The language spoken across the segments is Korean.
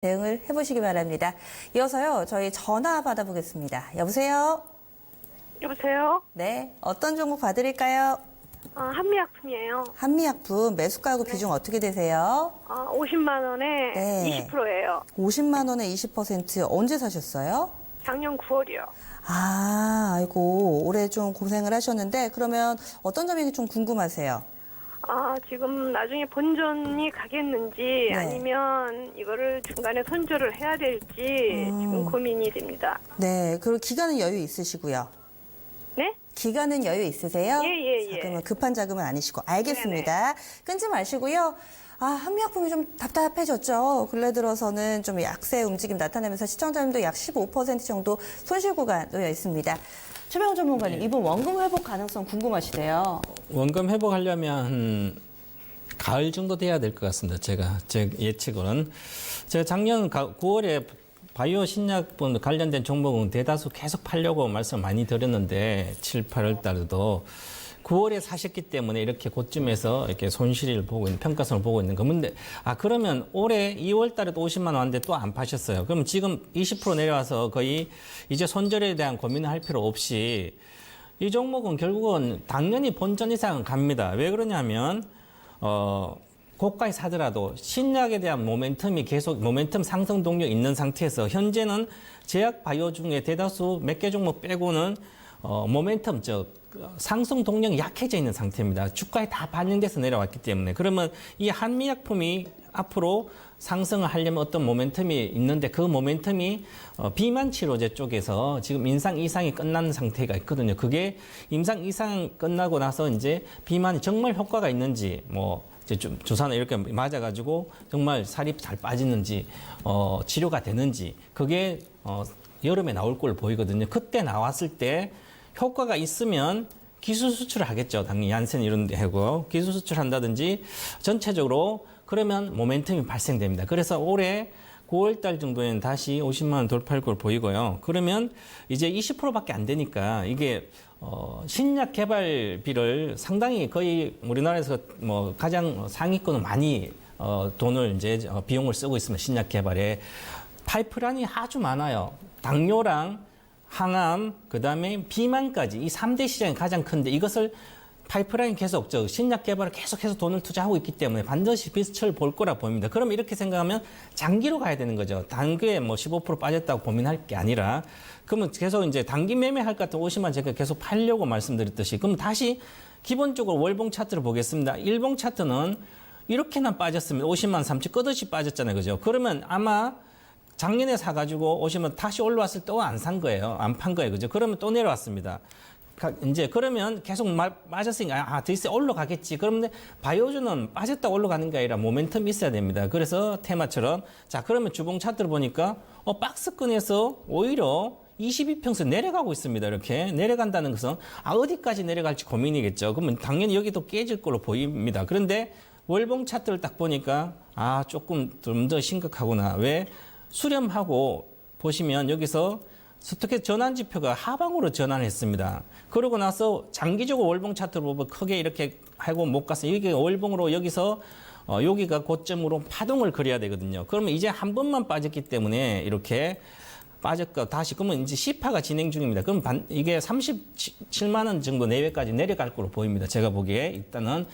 대응을 해보시기 바랍니다. 이어서요, 저희 전화 받아보겠습니다. 여보세요? 여보세요? 네, 어떤 종목 봐드릴까요? 한미약품이에요. 한미약품 매수가하고 비중 어떻게 되세요? 50만 원에 네. 20%예요. 50만 원에 20% 언제 사셨어요? 작년 9월이요. 아이고, 올해 좀 고생을 하셨는데, 그러면 어떤 점이 좀 궁금하세요? 지금 나중에 본전이 가겠는지 아니면 이거를 중간에 손절을 해야 될지 지금 고민이 됩니다. 네, 그리고 기간은 여유 있으시고요. 네? 기간은 여유 있으세요? 예. 자, 그러면 급한 자금은 아니시고. 알겠습니다. 끊지 마시고요. 한미약품이 좀 답답해졌죠. 근래 들어서는 좀 약세 움직임 나타내면서 시청자님도 약 15% 정도 손실 구간 놓여 있습니다. 최병훈 전문가님, 이번 원금 회복 가능성 궁금하시대요. 원금 회복하려면 가을 정도 돼야 될 것 같습니다. 제 예측은. 제가 작년 9월에 바이오 신약분 관련된 종목은 대다수 계속 팔려고 말씀 많이 드렸는데 7, 8월 달에도 9월에 사셨기 때문에 이렇게 고점에서 이렇게 손실을 보고 있는, 평가성을 보고 있는 건데, 그러면 올해 2월 달에도 50만 원 왔는데 또 안 파셨어요. 그럼 지금 20% 내려와서 거의 이제 손절에 대한 고민을 할 필요 없이 이 종목은 결국은 당연히 본전 이상은 갑니다. 왜 그러냐면, 고가에 사더라도 신약에 대한 모멘텀 상승 동력 있는 상태에서 현재는 제약 바이오 중에 대다수 몇 개 종목 빼고는 상승 동력이 약해져 있는 상태입니다. 주가에 다 반영돼서 내려왔기 때문에. 그러면 이 한미약품이 앞으로 상승을 하려면 어떤 모멘텀이 있는데 그 모멘텀이 비만 치료제 쪽에서 지금 임상 이상이 끝난 상태가 있거든요. 그게 임상 이상 끝나고 나서 이제 비만이 정말 효과가 있는지 이제 좀 주사나 이렇게 맞아가지고 정말 살이 잘 빠지는지 치료가 되는지 그게 여름에 나올 걸 보이거든요. 그때 나왔을 때 효과가 있으면 기술 수출을 하겠죠. 당연히 얀센 이런 데 하고 기술 수출한다든지 전체적으로 그러면 모멘텀이 발생됩니다. 그래서 올해 9월 달 정도에는 다시 50만 원 돌파할 걸 보이고요. 그러면 이제 20%밖에 안 되니까 이게 신약 개발비를 상당히 거의 우리나라에서 가장 상위권은 많이 돈을 이제 비용을 쓰고 있습니다. 신약 개발에 파이프라인이 아주 많아요. 당뇨랑 항암, 그다음에 비만까지 이 3대 시장이 가장 큰데 이것을 파이프라인 계속 신약 개발을 계속해서 돈을 투자하고 있기 때문에 반드시 빛을 볼 거라 보입니다. 그럼 이렇게 생각하면 장기로 가야 되는 거죠. 단기에 15% 빠졌다고 고민할 게 아니라 그러면 계속 이제 단기 매매할 것 같은 50만 제가 계속 팔려고 말씀드렸듯이 그럼 다시 기본적으로 월봉 차트를 보겠습니다. 일봉 차트는 이렇게나 빠졌으면 50만 3천 끝없이 빠졌잖아요. 그죠? 그러면 아마 작년에 사가지고 오시면 다시 올라왔을 때 또 안 산 거예요. 안 판 거예요. 그죠? 그러면 또 내려왔습니다. 이제 그러면 계속 빠졌으니까 더 있어 올라가겠지. 그런데 바이오주는 빠졌다 올라가는 게 아니라 모멘텀이 있어야 됩니다. 그래서 테마처럼 그러면 주봉 차트를 보니까 박스권에서 오히려 22평선 내려가고 있습니다. 이렇게 내려간다는 것은 어디까지 내려갈지 고민이겠죠. 그러면 당연히 여기도 깨질 걸로 보입니다. 그런데 월봉 차트를 딱 보니까 조금 좀 더 심각하구나. 왜? 수렴하고 보시면 여기서 스토캐 전환 지표가 하방으로 전환했습니다. 그러고 나서 장기적으로 월봉 차트를 보면 크게 이렇게 하고 못 가서 여기 월봉으로 여기서 여기가 고점으로 파동을 그려야 되거든요. 그러면 이제 한 번만 빠졌기 때문에 이렇게 빠졌고 다시 그러면 이제 시파가 진행 중입니다. 그럼 이게 37만 원 정도 내외까지 내려갈 걸로 보입니다. 제가 보기에 일단은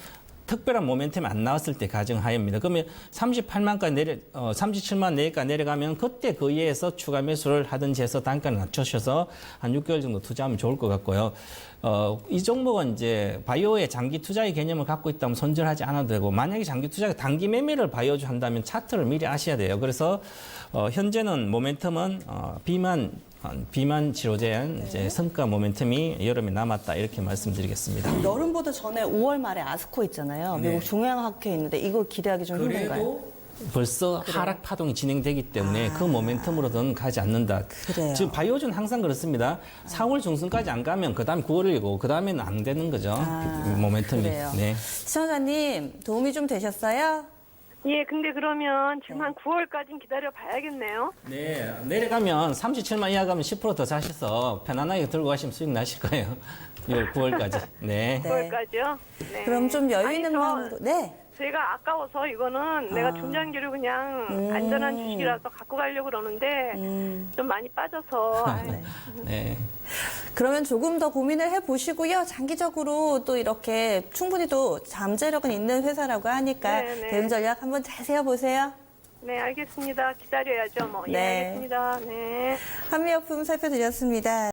특별한 모멘텀이 안 나왔을 때 가정하입니다. 그러면 37만 내외까지 내려가면 그때 그 이에서 추가 매수를 하든지 해서 단가를 낮추셔서 한 6개월 정도 투자하면 좋을 것 같고요. 이 종목은 이제 바이오의 장기 투자의 개념을 갖고 있다면 손절하지 않아도 되고 만약에 장기 투자가 단기 매매를 바이오주 한다면 차트를 미리 아셔야 돼요. 그래서 현재는 모멘텀은 비만 치료제 이제 성과 모멘텀이 여름에 남았다 이렇게 말씀드리겠습니다. 여름보다 전에 5월 말에 아스코 있잖아요. 미국 종양학회 있는데 이거 기대하기 좀 힘든가요? 벌써 하락 파동이 진행되기 때문에 그 모멘텀으로는 가지 않는다. 그래요. 지금 바이오주는 항상 그렇습니다. 4월 중순까지 안 가면 그다음 9월이고 그다음에는 안 되는 거죠. 모멘텀이. 그래요. 네. 시청자님 도움이 좀 되셨어요? 예, 근데 그러면 지금 한 9월까지는 기다려 봐야겠네요. 네, 내려가면 37만 이하 가면 10% 더 사셔서 편안하게 들고 가시면 수익 나실 거예요. 9월까지. 네. 9월까지요? 네. 그럼 좀 여유 있는 저 마음으로. 네. 저희가 아까워서 이거는 내가 중장기로 그냥 안전한 주식이라서 갖고 가려고 그러는데 좀 많이 빠져서. 아이, 네. 그러면 조금 더 고민을 해보시고요. 장기적으로 또 이렇게 충분히 또 잠재력은 있는 회사라고 하니까 네, 네. 대응 전략 한번 잘 세워보세요. 네, 알겠습니다. 기다려야죠, 뭐. 예, 네. 알겠습니다. 네. 한미약품 살펴드렸습니다.